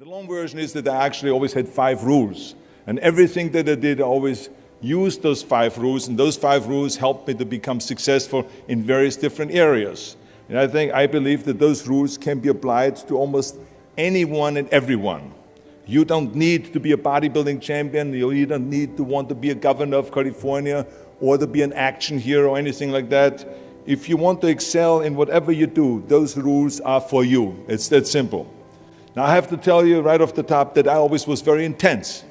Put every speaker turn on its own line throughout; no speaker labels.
The long version is that I actually always had 5 rules. And everything that I did, I always used those 5 rules. And those 5 rules helped me to become successful in various different areas. And I believe that those rules can be applied to almost anyone and everyone. You don't need to be a bodybuilding champion. You don't need to want to be a governor of California or to be an action hero or anything like that. If you want to excel in whatever you do, those rules are for you. It's that simple. Now, I have to tell you right off the top that I always was very intense.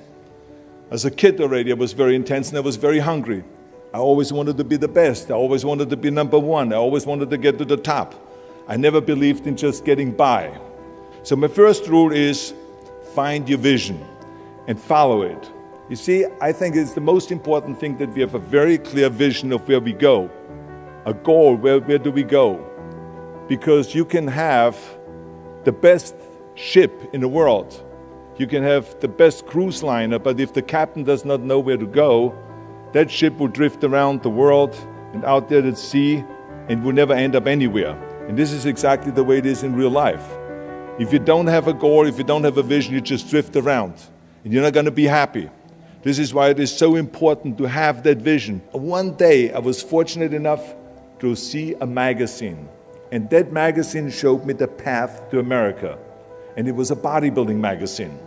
As a kid already, I was very intense and I was very hungry. I always wanted to be the best. I always wanted to be number one. I always wanted to get to the top. I never believed in just getting by. So my first rule is find your vision and follow it. You see, I think it's the most important thing that we have a very clear vision of where we go. A goal, where do we go? Because you can have the best ship in the world. You can have the best cruise liner, but if the captain does not know where to go, that ship will drift around the world and out there at sea and will never end up anywhere. And this is exactly the way it is in real life. If you don't have a goal, if you don't have a vision, you just drift around and you're not going to be happy. This is why it is so important to have that vision. One day I was fortunate enough to see a magazine, and that magazine showed me the path to America. And it was a bodybuilding magazine.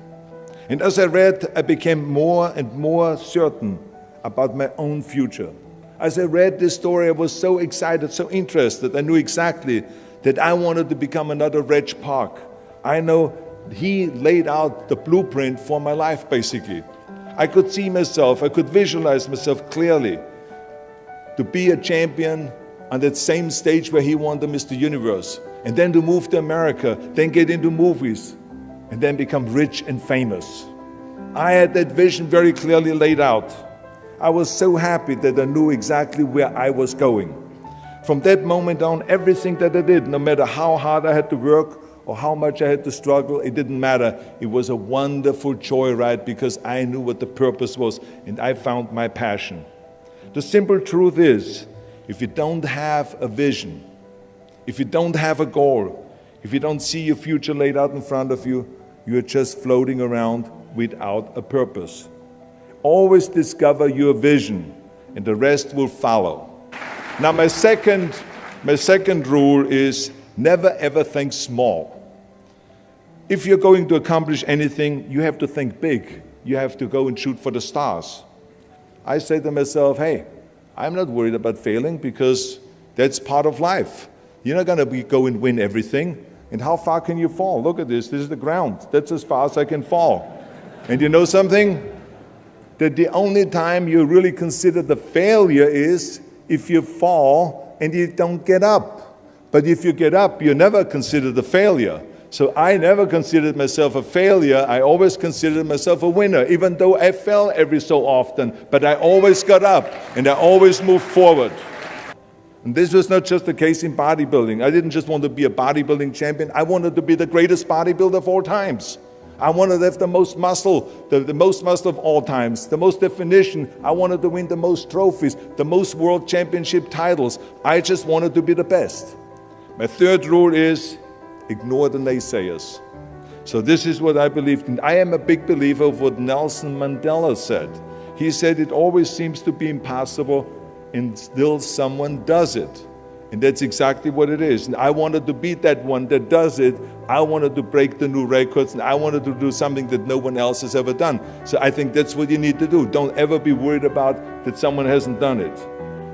And as I read, I became more and more certain about my own future. As I read this story, I was so excited, so interested. I knew exactly that I wanted to become another Reg Park. I know he laid out the blueprint for my life, basically. I could see myself, I could visualize myself clearly to be a champion on that same stage where he won the Mr. Universe. And then to move to America, then get into movies, and then become rich and famous. I had that vision very clearly laid out. I was so happy that I knew exactly where I was going. From that moment on, everything that I did, no matter how hard I had to work or how much I had to struggle, it didn't matter. It was a wonderful joyride because I knew what the purpose was and I found my passion. The simple truth is, if you don't have a vision, if you don't have a goal, if you don't see your future laid out in front of you, you're just floating around without a purpose. Always discover your vision, and the rest will follow. Now, my second rule is never ever think small. If you're going to accomplish anything, you have to think big. You have to go and shoot for the stars. I say to myself, hey, I'm not worried about failing because that's part of life. You're not going to go and win everything. And how far can you fall? Look at this. This is the ground. That's as far as I can fall. And you know something? That the only time you really consider the failure is if you fall and you don't get up. But if you get up, you never consider the failure. So I never considered myself a failure. I always considered myself a winner, even though I fell every so often. But I always got up and I always moved forward. And this was not just the case in bodybuilding. I didn't just want to be a bodybuilding champion. I wanted to be the greatest bodybuilder of all times. I wanted to have the most muscle, the most muscle of all times, the most definition. I wanted to win the most trophies, the most world championship titles. I just wanted to be the best. My third rule is ignore the naysayers. So this is what I believed in. I am a big believer of what Nelson Mandela said. He said it always seems to be impossible until someone does it. And that's exactly what it is. And I wanted to be that one that does it. I wanted to break the new records, and I wanted to do something that no one else has ever done. So I think that's what you need to do. Don't ever be worried about that someone hasn't done it.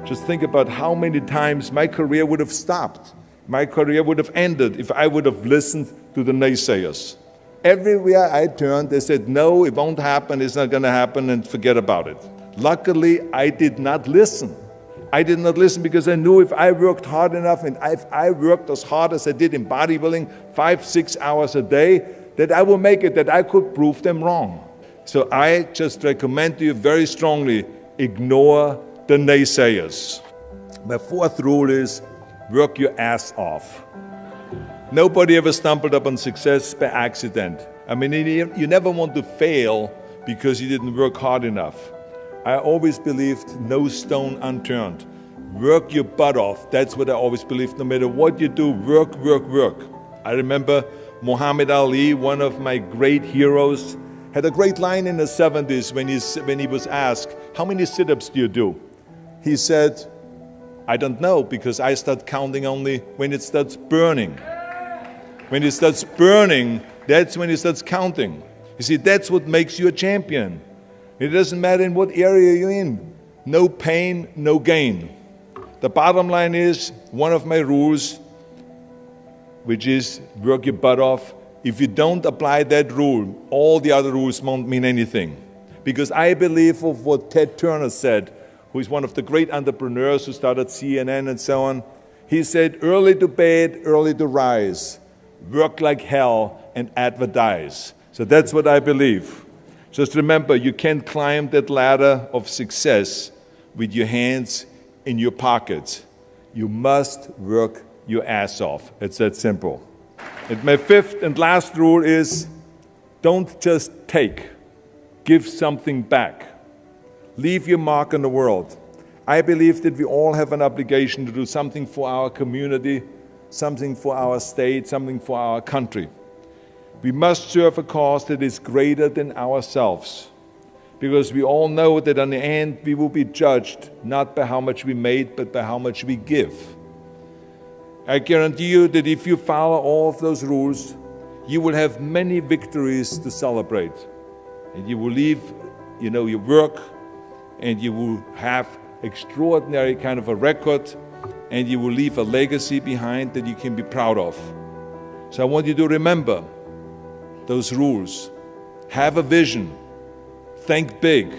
Just think about how many times my career would have stopped. My career would have ended if I would have listened to the naysayers. Everywhere I turned, they said, no, it won't happen, it's not going to happen, and forget about it. Luckily, I did not listen. I did not listen because I knew if I worked hard enough and if I worked as hard as I did in bodybuilding, 5-6 hours a day, that I will make it, that I could prove them wrong. So I just recommend to you very strongly, ignore the naysayers. My fourth rule is work your ass off. Nobody ever stumbled upon success by accident. I mean, you never want to fail because you didn't work hard enough. I always believed no stone unturned. Work your butt off. That's what I always believed. No matter what you do, work, work, work. I remember Muhammad Ali, one of my great heroes, had a great line in the 70s when he was asked, how many sit-ups do you do? He said, I don't know, because I start counting only when it starts burning. When it starts burning, that's when it starts counting. You see, that's what makes you a champion. It doesn't matter in what area you're in. No pain, no gain. The bottom line is, one of my rules, which is work your butt off. If you don't apply that rule, all the other rules won't mean anything. Because I believe of what Ted Turner said, who is one of the great entrepreneurs who started CNN and so on. He said, early to bed, early to rise. Work like hell and advertise. So that's what I believe. Just remember, you can't climb that ladder of success with your hands in your pockets. You must work your ass off. It's that simple. And my fifth and last rule is, don't just take. Give something back. Leave your mark on the world. I believe that we all have an obligation to do something for our community, something for our state, something for our country. We must serve a cause that is greater than ourselves, because we all know that in the end we will be judged not by how much we made, but by how much we give. I guarantee you that if you follow all of those rules, you will have many victories to celebrate. And you will leave, your work, and you will have extraordinary kind of a record, and you will leave a legacy behind that you can be proud of. So I want you to remember those rules. Have a vision. Think big.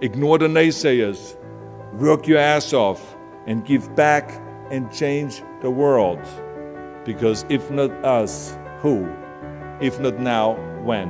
Ignore the naysayers. Work your ass off and give back and change the world. Because if not us, who? If not now, when?